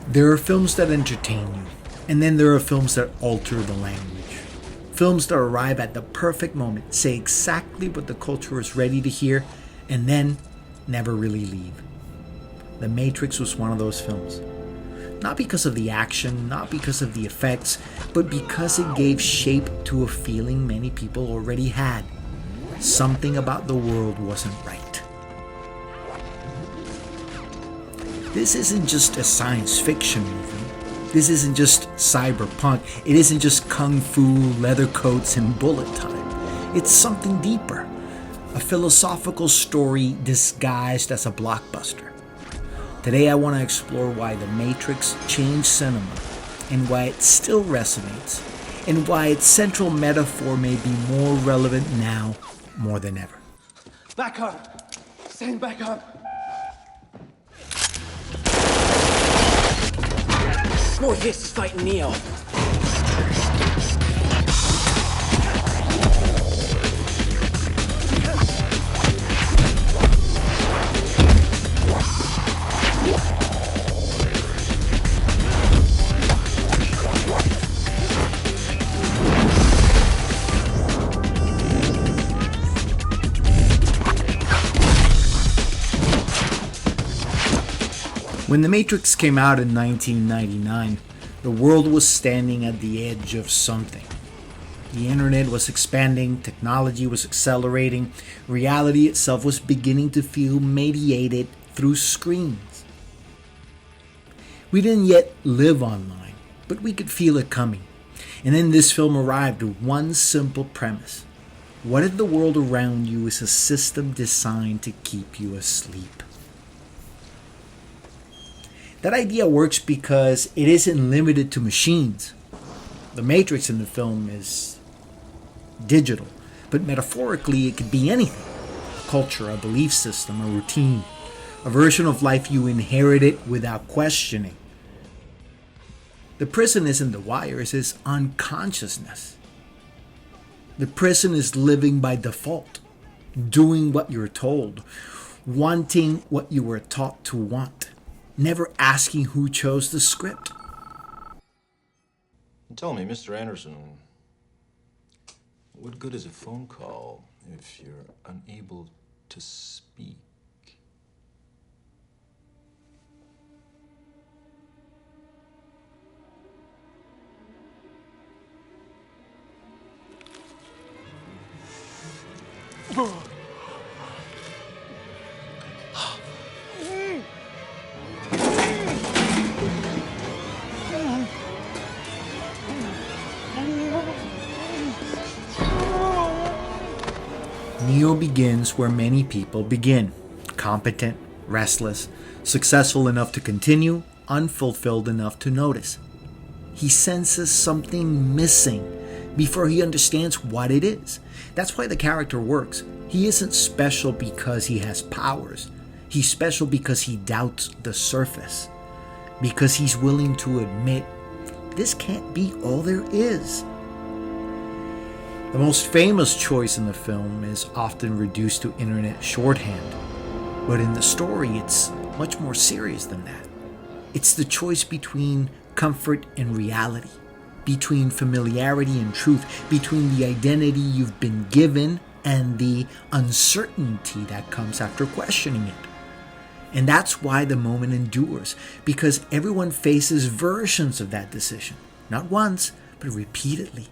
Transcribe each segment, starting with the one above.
There are films that entertain you, and then there are films that alter the language. Films that arrive at the perfect moment, say exactly what the culture is ready to hear, and then never really leave. The Matrix was one of those films. Not because of the action, not because of the effects, but because it gave shape to a feeling many people already had. Something about the world wasn't right. This isn't just a science fiction movie. This isn't just cyberpunk. It isn't just kung fu, leather coats, and bullet time. It's something deeper. A philosophical story disguised as a blockbuster. Today I want to explore why The Matrix changed cinema, and why it still resonates, and why its central metaphor may be more relevant now more than ever. Back up! Stand back up! Morpheus is fighting Neo. When The Matrix came out in 1999, the world was standing at the edge of something. The internet was expanding, technology was accelerating, reality itself was beginning to feel mediated through screens. We didn't yet live online, but we could feel it coming. And then this film arrived with one simple premise. What if the world around you is a system designed to keep you asleep? That idea works because it isn't limited to machines. The Matrix in the film is digital, but metaphorically it could be anything. A culture, a belief system, a routine, a version of life you inherited without questioning. The prison isn't the wires, it's unconsciousness. The prison is living by default, doing what you're told, wanting what you were taught to want. Never asking who chose the script. Tell me, Mr. Anderson, what good is a phone call if you're unable to speak? Neo begins where many people begin. Competent, restless, successful enough to continue, unfulfilled enough to notice. He senses something missing before he understands what it is. That's why the character works. He isn't special because he has powers. He's special because he doubts the surface. Because he's willing to admit, this can't be all there is. The most famous choice in the film is often reduced to internet shorthand, but in the story it's much more serious than that. It's the choice between comfort and reality, between familiarity and truth, between the identity you've been given and the uncertainty that comes after questioning it. And that's why the moment endures, because everyone faces versions of that decision, not once, but repeatedly.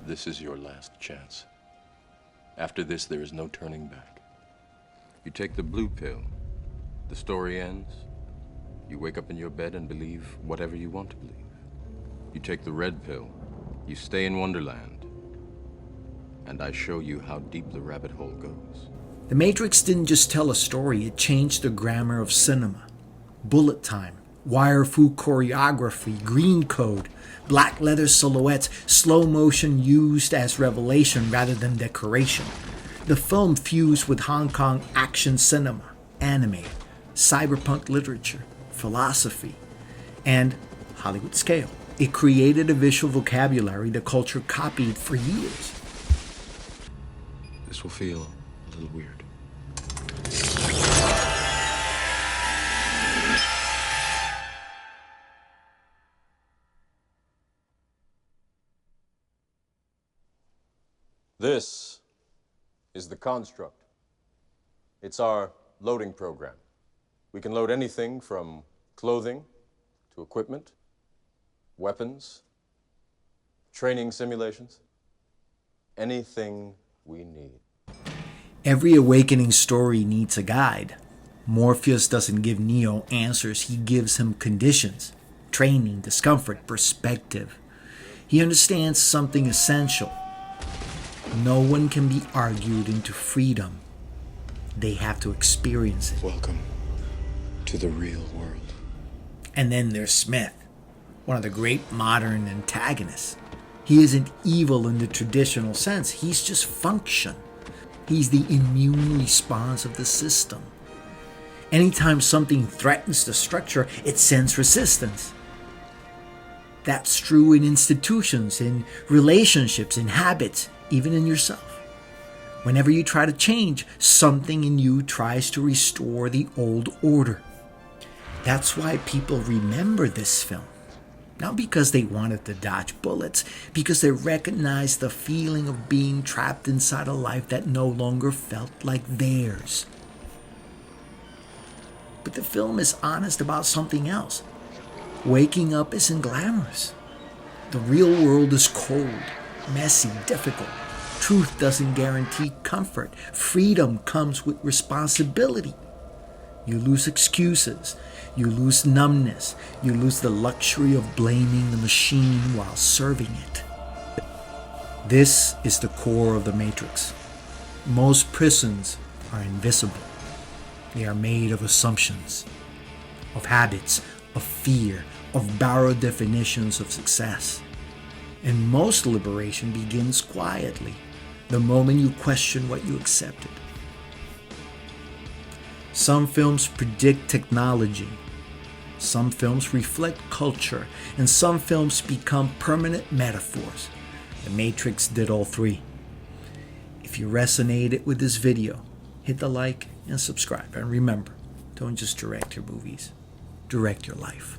This is your last chance. After this, there is no turning back. You take the blue pill, the story ends. You wake up in your bed and believe whatever you want to believe. You take the red pill, you stay in Wonderland, and I show you how deep the rabbit hole goes. The Matrix didn't just tell a story, it changed the grammar of cinema. Bullet time, wire-fu choreography, green code, black leather silhouettes, slow motion used as revelation rather than decoration. The film fused with Hong Kong action cinema, anime, cyberpunk literature, philosophy, and Hollywood scale. It created a visual vocabulary the culture copied for years. This will feel a little weird. This is the construct. It's our loading program. We can load anything from clothing to equipment, weapons, training simulations, anything we need. Every awakening story needs a guide. Morpheus doesn't give Neo answers, he gives him conditions, training, discomfort, perspective. He understands something essential. No one can be argued into freedom. They have to experience it. Welcome to the real world. And then there's Smith, one of the great modern antagonists. He isn't evil in the traditional sense, he's just function. He's the immune response of the system. Anytime something threatens the structure, it sends resistance. That's true in institutions, in relationships, in habits, even in yourself. Whenever you try to change, something in you tries to restore the old order. That's why people remember this film. Not because they wanted to dodge bullets, because they recognized the feeling of being trapped inside a life that no longer felt like theirs. But the film is honest about something else. Waking up isn't glamorous. The real world is cold, messy, difficult. Truth doesn't guarantee comfort. Freedom comes with responsibility. You lose excuses. You lose numbness. You lose the luxury of blaming the machine while serving it. This is the core of the Matrix. Most prisons are invisible. They are made of assumptions, of habits, of fear, of borrowed definitions of success. And most liberation begins quietly, the moment you question what you accepted. Some films predict technology. Some films reflect culture. And some films become permanent metaphors. The Matrix did all three. If you resonated with this video, hit the like and subscribe. And remember, don't just direct your movies, direct your life.